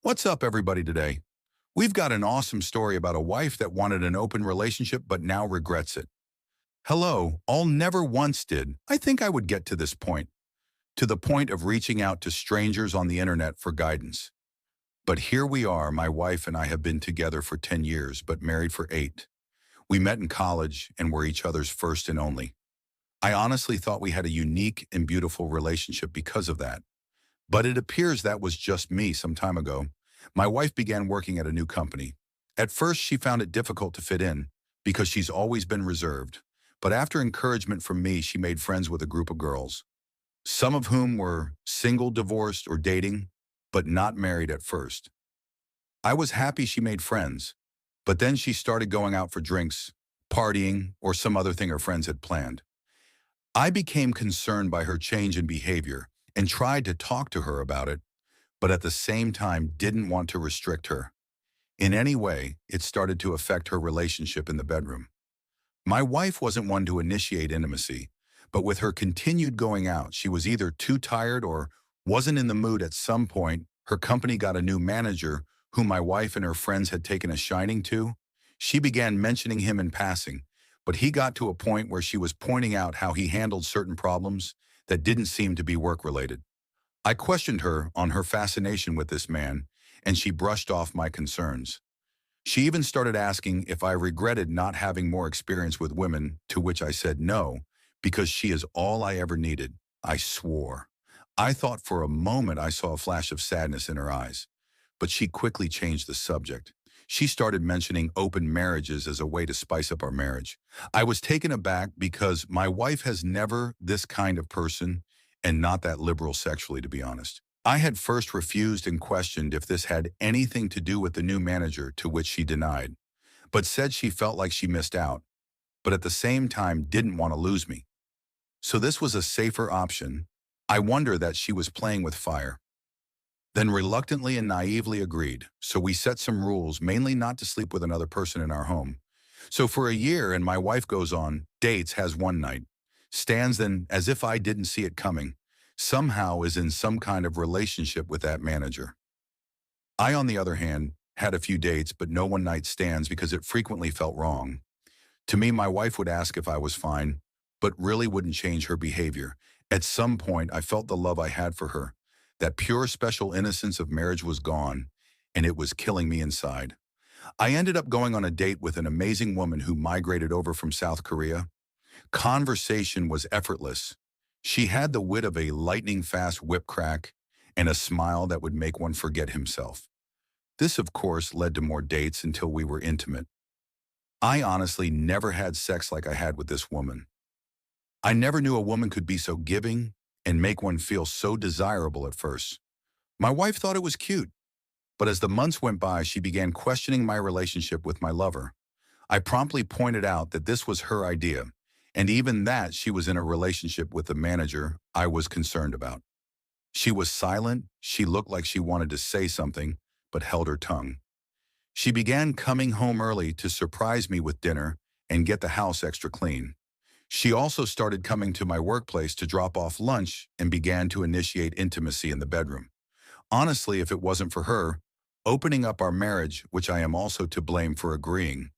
What's up, everybody, today? We've got an awesome story about a wife that wanted an open relationship but now regrets it. Hello, all never once did. I think I would get to the point of reaching out to strangers on the internet for guidance. But here we are, my wife and I have been together for 10 years, but married for 8. We met in college and were each other's first and only. I honestly thought we had a unique and beautiful relationship because of that. But it appears that was just me some time ago. My wife began working at a new company. At first, she found it difficult to fit in because she's always been reserved. But after encouragement from me, she made friends with a group of girls, some of whom were single, divorced, or dating, but not married at first. I was happy she made friends, but then she started going out for drinks, partying, or some other thing her friends had planned. I became concerned by her change in behavior and tried to talk to her about it, but at the same time didn't want to restrict her. In any way, it started to affect her relationship in the bedroom. My wife wasn't one to initiate intimacy, but with her continued going out, she was either too tired or wasn't in the mood. At some point, her company got a new manager whom my wife and her friends had taken a shining to. She began mentioning him in passing, but he got to a point where she was pointing out how he handled certain problems that didn't seem to be work-related. I questioned her on her fascination with this man, and she brushed off my concerns. She even started asking if I regretted not having more experience with women, to which I said no, because she is all I ever needed. I swore. I thought for a moment I saw a flash of sadness in her eyes, but she quickly changed the subject. She started mentioning open marriages as a way to spice up our marriage. I was taken aback because my wife has never this kind of person and not that liberal sexually, to be honest. I had first refused and questioned if this had anything to do with the new manager, to which she denied, but said she felt like she missed out, but at the same time didn't want to lose me. So this was a safer option. I wonder that she was playing with fire. Then reluctantly and naively agreed, so we set some rules, mainly not to sleep with another person in our home. So for a year, and my wife goes on dates, has one night, stands then as if I didn't see it coming, somehow is in some kind of relationship with that manager. I, on the other hand, had a few dates, but no one night stands because it frequently felt wrong. To me, my wife would ask if I was fine, but really wouldn't change her behavior. At some point, I felt the love I had for her. That pure, special innocence of marriage was gone, and it was killing me inside. I ended up going on a date with an amazing woman who migrated over from South Korea. Conversation was effortless. She had the wit of a lightning-fast whip crack and a smile that would make one forget himself. This, of course, led to more dates until we were intimate. I honestly never had sex like I had with this woman. I never knew a woman could be so giving and make one feel so desirable at first. My wife thought it was cute, but as the months went by, she began questioning my relationship with my lover. I promptly pointed out that this was her idea, and even that she was in a relationship with the manager I was concerned about. She was silent, she looked like she wanted to say something, but held her tongue. She began coming home early to surprise me with dinner and get the house extra clean. She also started coming to my workplace to drop off lunch and began to initiate intimacy in the bedroom. Honestly, if it wasn't for her opening up our marriage, which I am also to blame for agreeing,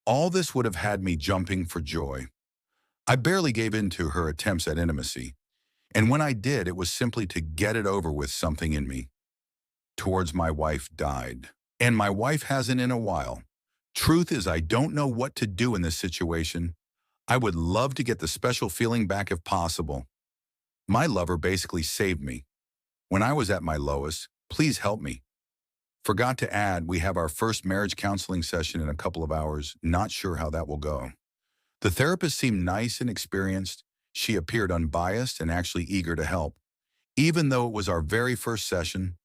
all this would have had me jumping for joy. I barely gave in to her attempts at intimacy, and when I did, it was simply to get it over with. Something in me towards my wife died, and my wife hasn't in a while. Truth is, I don't know what to do in this situation. I would love to get the special feeling back if possible. My lover basically saved me when I was at my lowest. Please help me. Forgot to add, we have our first marriage counseling session in a couple of hours. Not sure how that will go. The therapist seemed nice and experienced. She appeared unbiased and actually eager to help. Even though it was our very first session,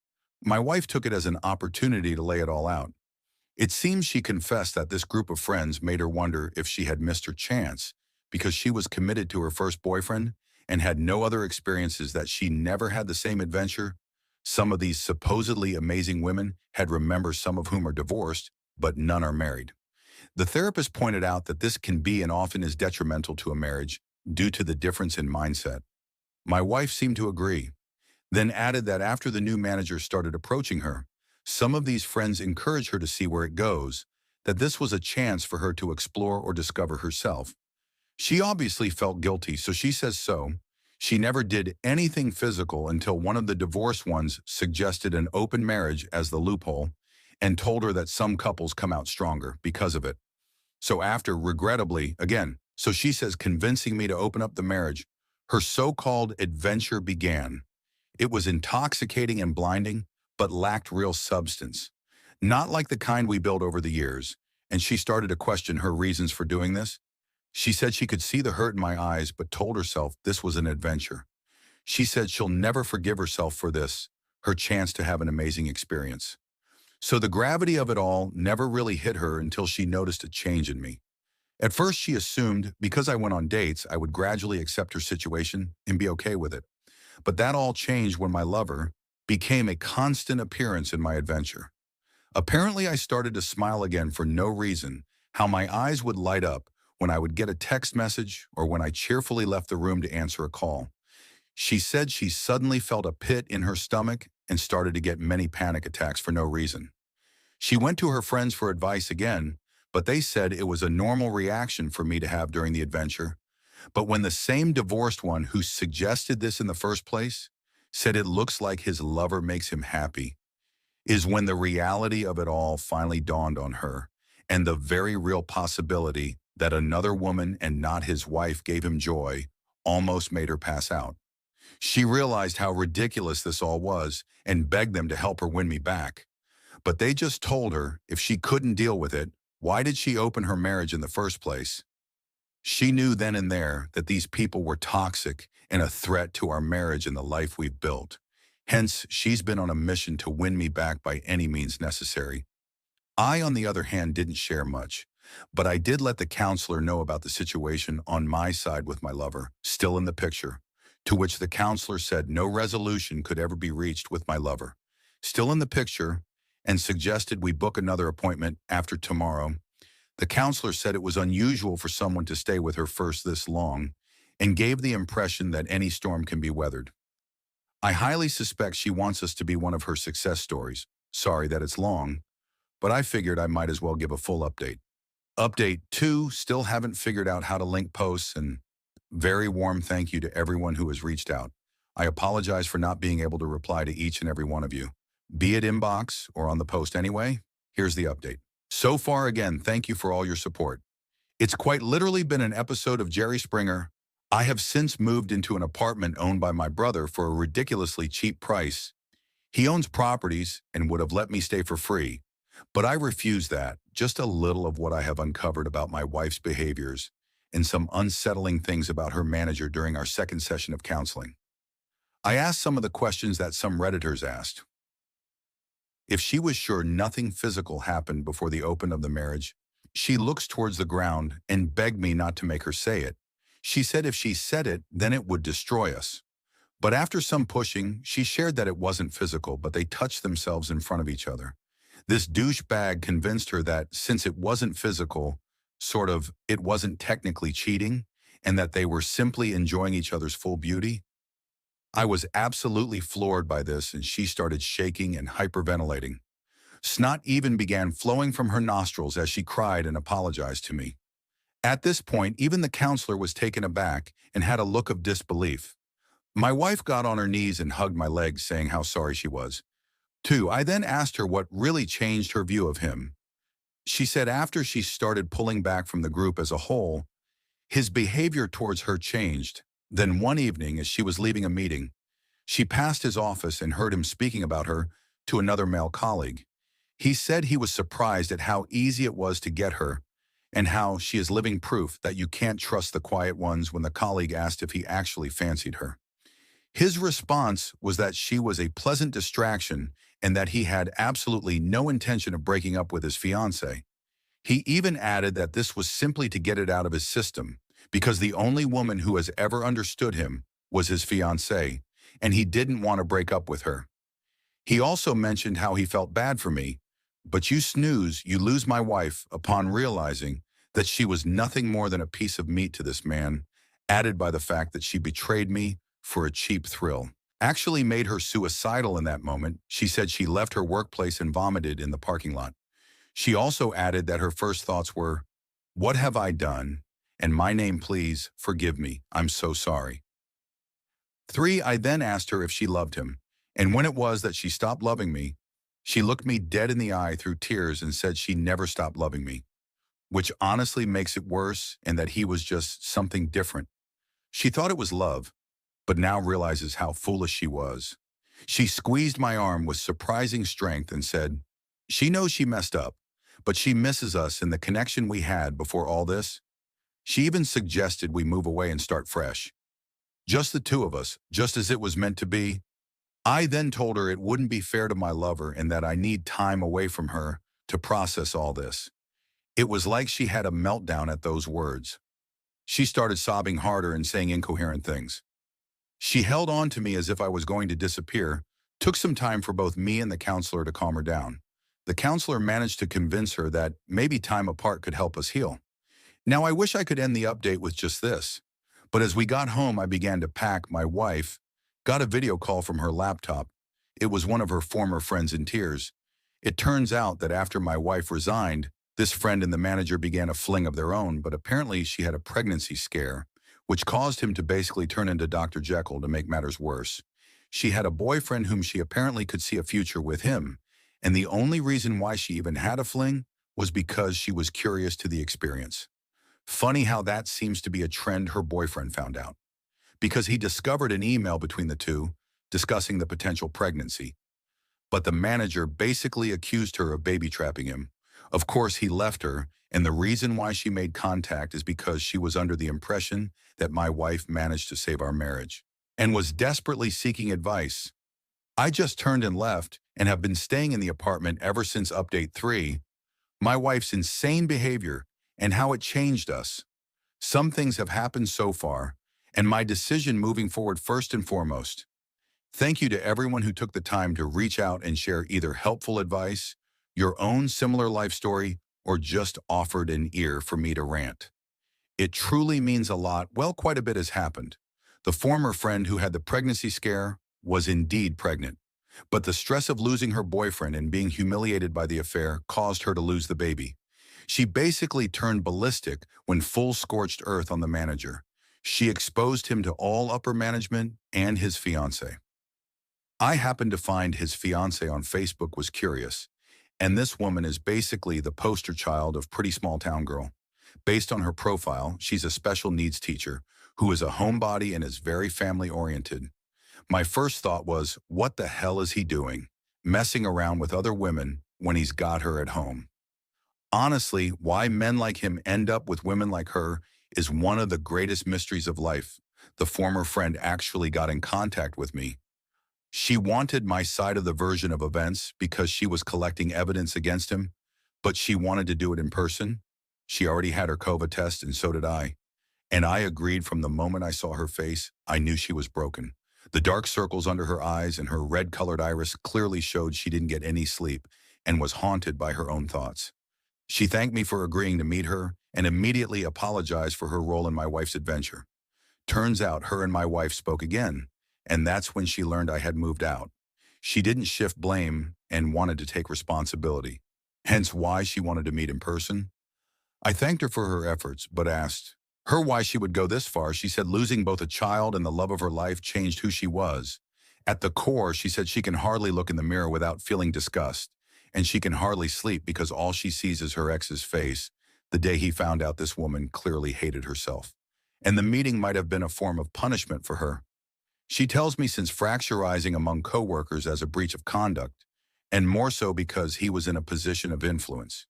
my wife took it as an opportunity to lay it all out. It seems she confessed that this group of friends made her wonder if she had missed her chance because she was committed to her first boyfriend and had no other experiences, that she never had the same adventure. Some of these supposedly amazing women had remembered, some of whom are divorced, but none are married. The therapist pointed out that this can be and often is detrimental to a marriage due to the difference in mindset. My wife seemed to agree, then added that after the new manager started approaching her, Some of these friends encourage her to see where it goes, that this was a chance for her to explore or discover herself. She obviously felt guilty, so she says so. She never did anything physical until one of the divorced ones suggested an open marriage as the loophole and told her that some couples come out stronger because of it. So after, regrettably, again, so she says, convincing me to open up the marriage, her so-called adventure began. It was intoxicating and blinding, but lacked real substance. Not like the kind we built over the years, and she started to question her reasons for doing this. She said she could see the hurt in my eyes, but told herself this was an adventure. She said she'll never forgive herself for this, her chance to have an amazing experience. So the gravity of it all never really hit her until she noticed a change in me. At first, she assumed because I went on dates, I would gradually accept her situation and be okay with it. But that all changed when my lover became a constant appearance in my adventure. Apparently, I started to smile again for no reason, how my eyes would light up when I would get a text message or when I cheerfully left the room to answer a call. She said she suddenly felt a pit in her stomach and started to get many panic attacks for no reason. She went to her friends for advice again, but they said it was a normal reaction for me to have during the adventure. But when the same divorced one who suggested this in the first place said it looks like his lover makes him happy, is when the reality of it all finally dawned on her, and the very real possibility that another woman and not his wife gave him joy almost made her pass out. She realized how ridiculous this all was and begged them to help her win me back. But they just told her if she couldn't deal with it, why did she open her marriage in the first place? She knew then and there that these people were toxic and a threat to our marriage and the life we've built. Hence, she's been on a mission to win me back by any means necessary. I, on the other hand, didn't share much, but I did let the counselor know about the situation on my side with my lover, still in the picture, to which the counselor said no resolution could ever be reached with my lover, still in the picture, and suggested we book another appointment after tomorrow. The counselor said it was unusual for someone to stay with her first this long and gave the impression that any storm can be weathered. I highly suspect she wants us to be one of her success stories. Sorry that it's long, but I figured I might as well give a full update. Update 2, still haven't figured out how to link posts, and very warm thank you to everyone who has reached out. I apologize for not being able to reply to each and every one of you, be it inbox or on the post anyway. Here's the update. So far, again, thank you for all your support. It's quite literally been an episode of Jerry Springer. I have since moved into an apartment owned by my brother for a ridiculously cheap price. He owns properties and would have let me stay for free, but I refuse that. Just a little of what I have uncovered about my wife's behaviors and some unsettling things about her manager during our second session of counseling. I asked some of the questions that some Redditors asked. If she was sure nothing physical happened before the open of the marriage, she looks towards the ground and begged me not to make her say it. She said if she said it, then it would destroy us. But after some pushing, she shared that it wasn't physical, but they touched themselves in front of each other. This douchebag convinced her that since it wasn't physical, it wasn't technically cheating, and that they were simply enjoying each other's full beauty. I was absolutely floored by this, and she started shaking and hyperventilating. Snot even began flowing from her nostrils as she cried and apologized to me. At this point, even the counselor was taken aback and had a look of disbelief. My wife got on her knees and hugged my legs, saying how sorry she was. 2, I then asked her what really changed her view of him. She said after she started pulling back from the group as a whole, his behavior towards her changed. Then one evening, as she was leaving a meeting, she passed his office and heard him speaking about her to another male colleague. He said he was surprised at how easy it was to get her and how she is living proof that you can't trust the quiet ones when the colleague asked if he actually fancied her. His response was that she was a pleasant distraction and that he had absolutely no intention of breaking up with his fiancée. He even added that this was simply to get it out of his system because the only woman who has ever understood him was his fiancée, and he didn't want to break up with her. He also mentioned how he felt bad for me, but you snooze, you lose my wife, upon realizing that she was nothing more than a piece of meat to this man, added by the fact that she betrayed me for a cheap thrill. actually made her suicidal in that moment. She said she left her workplace and vomited in the parking lot. She also added that her first thoughts were, "What have I done? And my name, please, forgive me. I'm so sorry." 3, I then asked her if she loved him, and when it was that she stopped loving me, she looked me dead in the eye through tears and said she never stopped loving me, which honestly makes it worse and that he was just something different. She thought it was love, but now realizes how foolish she was. She squeezed my arm with surprising strength and said, she knows she messed up, but she misses us and the connection we had before all this. She even suggested we move away and start fresh. Just the two of us, just as it was meant to be. I then told her it wouldn't be fair to my lover and that I need time away from her to process all this. It was like she had a meltdown at those words. She started sobbing harder and saying incoherent things. She held on to me as if I was going to disappear. Took some time for both me and the counselor to calm her down. The counselor managed to convince her that maybe time apart could help us heal. Now I wish I could end the update with just this. But as we got home, I began to pack. My wife got a video call from her laptop. It was one of her former friends in tears. It turns out that after my wife resigned, this friend and the manager began a fling of their own, but apparently she had a pregnancy scare, which caused him to basically turn into Dr. Jekyll to make matters worse. She had a boyfriend whom she apparently could see a future with him, and the only reason why she even had a fling was because she was curious to the experience. Funny how that seems to be a trend her boyfriend found out, because he discovered an email between the two discussing the potential pregnancy. But the manager basically accused her of baby trapping him. Of course, he left her, and the reason why she made contact is because she was under the impression that my wife managed to save our marriage and was desperately seeking advice. I just turned and left and have been staying in the apartment ever since update 3. My wife's insane behavior and how it changed us. Some things have happened so far, and my decision moving forward first and foremost. Thank you to everyone who took the time to reach out and share either helpful advice, your own similar life story, or just offered an ear for me to rant. It truly means a lot. Well, quite a bit has happened. The former friend who had the pregnancy scare was indeed pregnant, but the stress of losing her boyfriend and being humiliated by the affair caused her to lose the baby. She basically turned ballistic when full scorched earth on the manager. She exposed him to all upper management and his fiancée. I happened to find his fiancée on Facebook was curious, and this woman is basically the poster child of pretty small town girl. Based on her profile, she's a special needs teacher who is a homebody and is very family oriented. My first thought was, what the hell is he doing, messing around with other women when he's got her at home? Honestly, why men like him end up with women like her is one of the greatest mysteries of life. The former friend actually got in contact with me. She wanted my side of the version of events because she was collecting evidence against him, but she wanted to do it in person. She already had her COVID test, and so did I. And I agreed from the moment I saw her face. I knew she was broken. The dark circles under her eyes and her red-colored iris clearly showed she didn't get any sleep and was haunted by her own thoughts. She thanked me for agreeing to meet her and immediately apologized for her role in my wife's adventure. Turns out her and my wife spoke again, and that's when she learned I had moved out. She didn't shift blame and wanted to take responsibility, hence why she wanted to meet in person. I thanked her for her efforts, but asked her why she would go this far. She said losing both a child and the love of her life changed who she was. At the core, she said she can hardly look in the mirror without feeling disgust, and she can hardly sleep because all she sees is her ex's face the day he found out this woman clearly hated herself. And the meeting might have been a form of punishment for her. She tells me since fracturizing among coworkers as a breach of conduct, and more so because he was in a position of influence.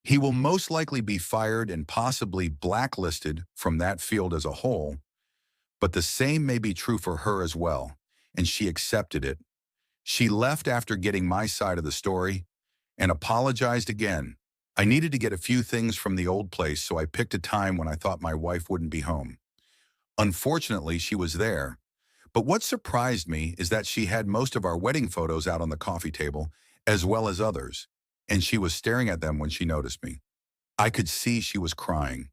He will most likely be fired and possibly blacklisted from that field as a whole, but the same may be true for her as well, and she accepted it. She left after getting my side of the story and apologized again. I needed to get a few things from the old place, so I picked a time when I thought my wife wouldn't be home. Unfortunately, she was there, but what surprised me is that she had most of our wedding photos out on the coffee table, as well as others, and she was staring at them when she noticed me. I could see she was crying.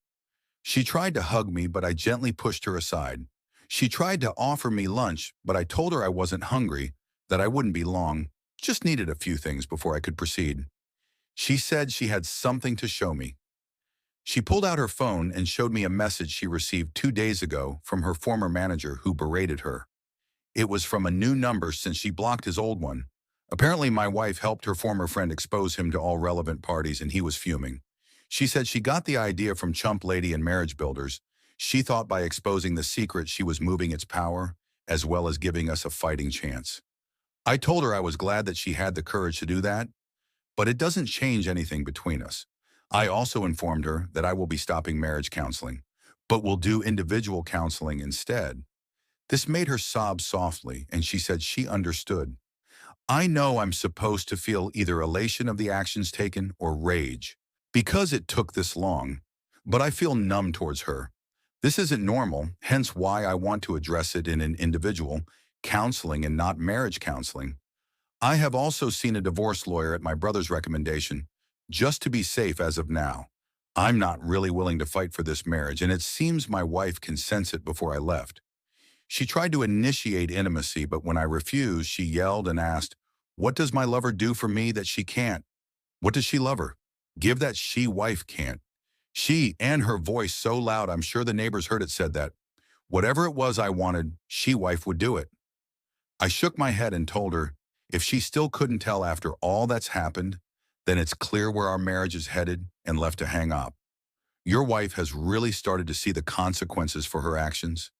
She tried to hug me, but I gently pushed her aside. She tried to offer me lunch, but I told her I wasn't hungry, that I wouldn't be long, just needed a few things before I could proceed. She said she had something to show me. She pulled out her phone and showed me a message she received 2 days ago from her former manager who berated her. It was from a new number since she blocked his old one. Apparently, my wife helped her former friend expose him to all relevant parties and he was fuming. She said she got the idea from Chump Lady and Marriage Builders. She thought by exposing the secret she was moving its power, as well as giving us a fighting chance. I told her I was glad that she had the courage to do that, but it doesn't change anything between us. I also informed her that I will be stopping marriage counseling, but will do individual counseling instead. This made her sob softly, and she said she understood. I know I'm supposed to feel either elation of the actions taken or rage because it took this long, but I feel numb towards her. This isn't normal, hence why I want to address it in an individual counseling and not marriage counseling. I have also seen a divorce lawyer at my brother's recommendation, just to be safe as of now. I'm not really willing to fight for this marriage, and it seems my wife can sense it before I left. She tried to initiate intimacy, but when I refused, she yelled and asked, "What does my lover do for me that she can't? What does she love her? Give that she wife can't." She, and her voice so loud I'm sure the neighbors heard it, said that whatever it was I wanted, she wife would do it. I shook my head and told her, if she still couldn't tell after all that's happened, then it's clear where our marriage is headed and left to hang up. Your wife has really started to see the consequences for her actions.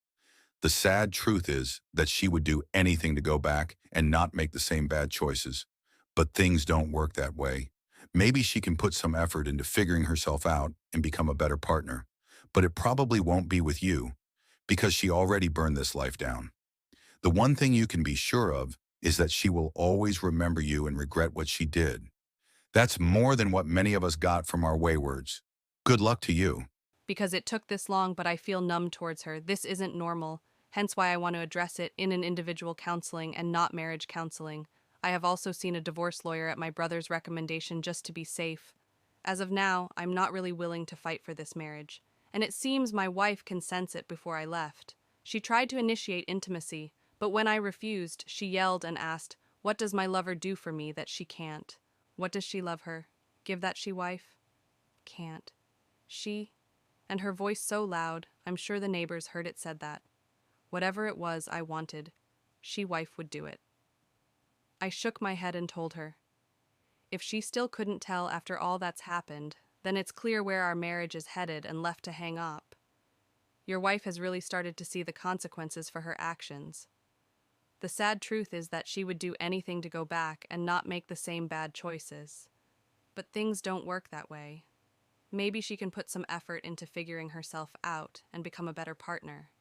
The sad truth is that she would do anything to go back and not make the same bad choices. But things don't work that way. Maybe she can put some effort into figuring herself out and become a better partner. But it probably won't be with you because she already burned this life down. The one thing you can be sure of is that she will always remember you and regret what she did. That's more than what many of us got from our waywards. Good luck to you. Because it took this long, but I feel numb towards her. This isn't normal, hence why I want to address it in an individual counseling and not marriage counseling. I have also seen a divorce lawyer at my brother's recommendation just to be safe. As of now, I'm not really willing to fight for this marriage, and it seems my wife can sense it before I left. She tried to initiate intimacy, but when I refused, she yelled and asked, "What does my lover do for me that she can't? What does she love her? Give that she wife? Can't. She?" And her voice so loud, I'm sure the neighbors heard it, said that whatever it was I wanted, she wife would do it. I shook my head and told her, if she still couldn't tell after all that's happened, then it's clear where our marriage is headed and left to hang up. Your wife has really started to see the consequences for her actions. The sad truth is that she would do anything to go back and not make the same bad choices. But things don't work that way. Maybe she can put some effort into figuring herself out and become a better partner.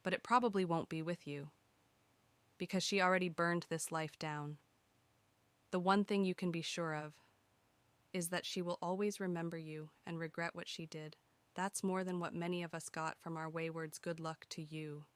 But it probably won't be with you, because she already burned this life down. The one thing you can be sure of is that she will always remember you and regret what she did. That's more than what many of us got from our waywards. Good luck to you.